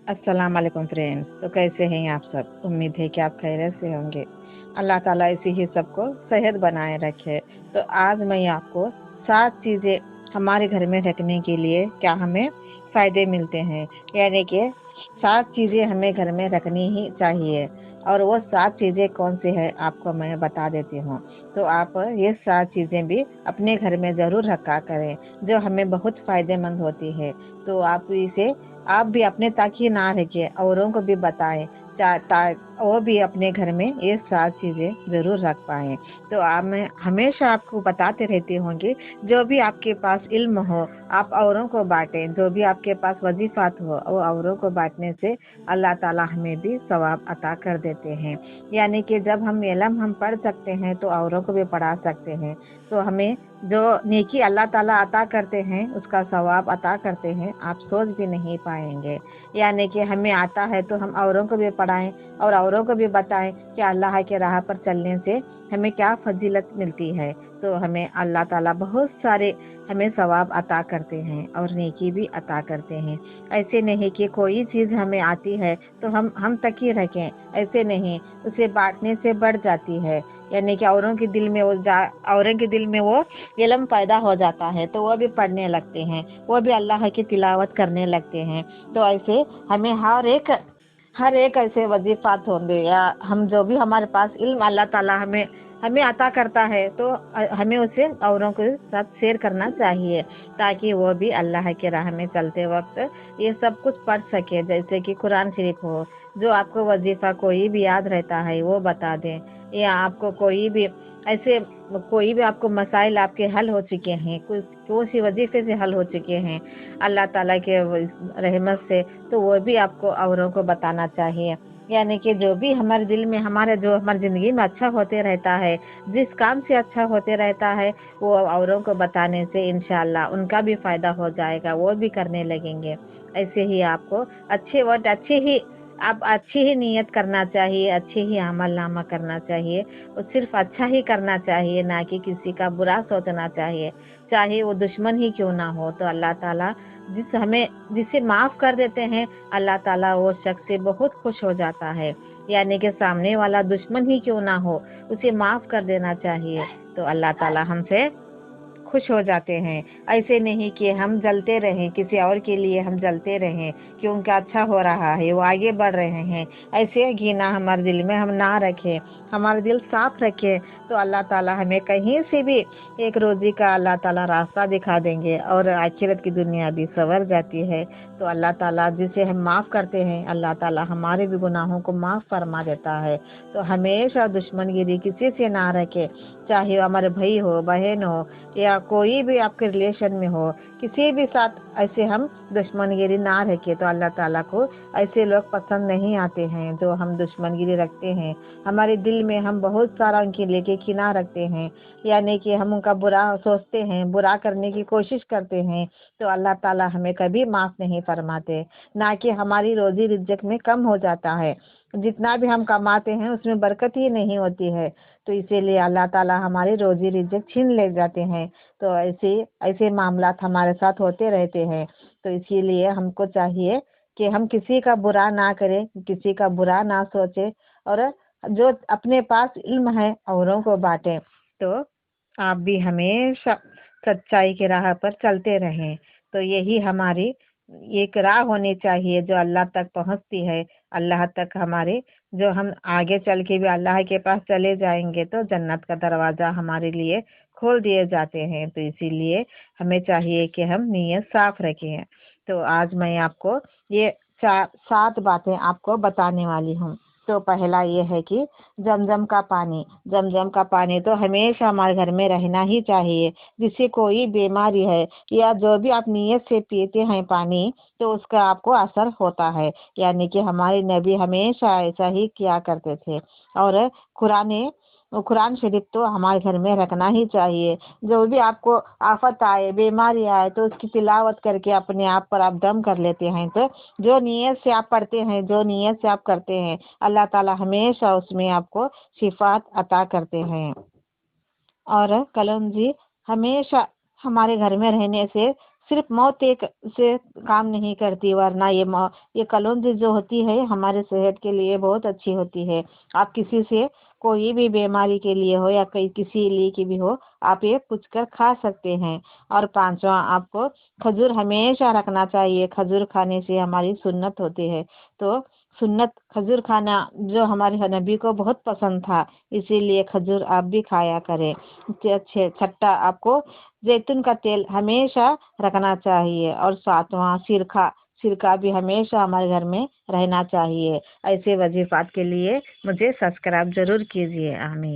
अस्सलाम वालेकुम फ्रेंड्स। तो कैसे हैं आप सब? उम्मीद है कि आप खैरियत से होंगे। अल्लाह ताला ऐसे ही सबको सेहत बनाए रखे। तो आज मैं आपको 7 चीज़ें हमारे घर में रखने के लिए क्या हमें फ़ायदे मिलते हैं, यानी कि 7 चीज़ें हमें घर में रखनी ही चाहिए। और वो 7 चीज़ें कौन सी है आपको मैं बता देती हूँ। तो आप ये 7 चीज़ें भी अपने घर में ज़रूर रखा करें, जो हमें बहुत फ़ायदेमंद होती है। तो आप भी अपने तक ही ना रखिए, औरों को भी बताएं, वो भी अपने घर में ये 7 चीजें जरूर रख पाए। तो मैं हमेशा आपको बताते रहती हूँ कि जो भी आपके पास इल्म हो आप औरों को बांटें, जो भी आपके पास वजीफात हो वो औरों को बांटने से अल्लाह ताला हमें भी सवाब अता कर देते हैं। यानी कि जब हम पढ़ सकते हैं तो औरों को भी पढ़ा सकते हैं। तो हमें जो नेकी अल्लाह ताला अता करते हैं उसका सवाब अता करते हैं, आप सोच भी नहीं पाएंगे। यानी कि हमें आता है तो हम औरों को भी पढ़ाएं और औरों को भी बताएं कि अल्लाह के राह पर चलने से हमें क्या फजीलत मिलती है। तो हमें अल्लाह ताला बहुत सारे हमें सवाब अता करते हैं और नेकी भी अता करते हैं। ऐसे नहीं कि कोई चीज़ हमें आती है तो हम तक ही रखें, ऐसे नहीं, उसे बांटने से बढ़ जाती है। यानी कि औरों के दिल में वो इल्म पैदा हो जाता है तो वो भी पढ़ने लगते हैं, वो भी अल्लाह की तिलावत करने लगते हैं। तो ऐसे हमें हर एक ऐसे वजीफात होंगे, या हम जो भी हमारे पास इल्म अल्लाह ताला हमें हमें अता करता है तो हमें उसे औरों के साथ शेयर करना चाहिए, ताकि वो भी अल्लाह के राह में चलते वक्त ये सब कुछ पढ़ सके। जैसे कि कुरान शरीफ हो, जो आपको वजीफा कोई भी याद रहता है वो बता दें, या आपको ऐसे कोई भी आपको मसाइल आपके हल हो चुके हैं, किसी वजीफे से हल हो चुके हैं अल्लाह ताला के रहमत से, तो वो भी आपको औरों को बताना चाहिए। यानी कि जो भी हमारे दिल में जो हमारी जिंदगी में अच्छा होते रहता है, जिस काम से अच्छा होते रहता है, वो औरों को बताने से इंशाल्लाह उनका भी फायदा हो जाएगा, वो भी करने लगेंगे। ऐसे ही आपको अच्छी ही नीयत करना चाहिए, अच्छे ही अमल नामा करना चाहिए, और सिर्फ अच्छा ही करना चाहिए, ना कि किसी का बुरा सोचना चाहिए, चाहे वो दुश्मन ही क्यों ना हो। तो अल्लाह ताला जिसे माफ कर देते हैं, अल्लाह ताला वो शख्स से बहुत खुश हो जाता है। यानी कि सामने वाला दुश्मन ही क्यों ना हो, उसे माफ कर देना चाहिए, तो अल्लाह ताला हमसे खुश हो जाते हैं। ऐसे नहीं कि हम जलते रहें, किसी और के लिए हम जलते रहें कि उनका अच्छा हो रहा है, वो आगे बढ़ रहे हैं, ऐसे घृणा हमारे दिल में हम ना रखें, हमारा दिल साफ रखें। तो अल्लाह ताला हमें कहीं से भी एक रोजी का अल्लाह ताला रास्ता दिखा देंगे, और आखिरत की दुनिया भी संवर जाती है। तो अल्लाह ताला जिसे हम माफ़ करते हैं, अल्लाह ताला हमारे भी गुनाहों को माफ़ फरमा देता है। तो हमेशा दुश्मनगिरी किसी से ना रखे, चाहे वो हमारे भाई हो, बहन हो, या कोई भी आपके रिलेशन में हो, किसी भी साथ ऐसे हम दुश्मनगिरी ना रखे। तो अल्लाह ताला को ऐसे लोग पसंद नहीं आते हैं जो हम दुश्मनगिरी रखते हैं। हमारे दिल में हम बहुत सारा उनके लेके किना रखते हैं, यानी कि हम उनका बुरा सोचते हैं, बुरा करने की कोशिश करते हैं। तो अल्लाह ताला हमें कभी माफ नहीं फरमाते, ना कि हमारी रोजी रिज्क में कम हो जाता है, जितना भी हम कमाते हैं उसमें बरकत ही नहीं होती है। तो इसीलिए अल्लाह ताला हमारी रोजी रिज्क छीन ले जाते हैं। तो ऐसे ऐसे मामलात हमारे साथ होते रहते हैं। तो इसीलिए हमको चाहिए कि हम किसी का बुरा ना करें, किसी का बुरा ना सोचे, और जो अपने पास इल्म है औरों को बांटें। तो आप भी हमेशा सच्चाई की राह पर चलते रहें। तो यही हमारी एक राह होनी चाहिए जो अल्लाह तक पहुंचती है। अल्लाह तक हमारे जो हम आगे चल के भी अल्लाह के पास चले जाएंगे तो जन्नत का दरवाजा हमारे लिए खोल दिए जाते हैं। तो इसीलिए हमें चाहिए कि हम नीयत साफ रखें। तो आज मैं आपको ये 7 बातें आपको बताने वाली हूँ। तो पहला ये है कि जमजम का पानी तो हमेशा हमारे घर में रहना ही चाहिए। जिससे कोई बीमारी है या जो भी आप नीयत से पीते हैं पानी, तो उसका आपको असर होता है। यानी कि हमारे नबी हमेशा ऐसा ही किया करते थे। और कुरान शरीफ तो हमारे घर में रखना ही चाहिए। जो भी आपको आफत आए, बीमारी आए, तो उसकी तिलावत करके अपने आप पर आप दम कर लेते हैं। तो जो नीयत से आप पढ़ते हैं, जो नीयत से आप करते हैं, अल्लाह ताला हमेशा उसमें आपको शिफात अता करते हैं। और कलम जी हमेशा हमारे घर में रहने से सिर्फ मौत एक से काम नहीं करती, वरना ये कलौंजी जो होती है हमारे सेहत के लिए बहुत अच्छी होती है। आप किसी से कोई भी बीमारी के लिए हो या कहीं किसी लिए की भी हो, आप ये पूछ कर खा सकते हैं। और पांचवा, आपको खजूर हमेशा रखना चाहिए। खजूर खाने से हमारी सुन्नत होती है, तो सुन्नत खजूर खाना जो हमारे नबी को बहुत पसंद था, इसीलिए खजूर आप भी खाया करें। छठा, आपको जैतून का तेल हमेशा रखना चाहिए। और सातवां, सिरका सिरका भी हमेशा हमारे घर में रहना चाहिए। ऐसे वजीफात के लिए मुझे सब्सक्राइब जरूर कीजिए। आमीन।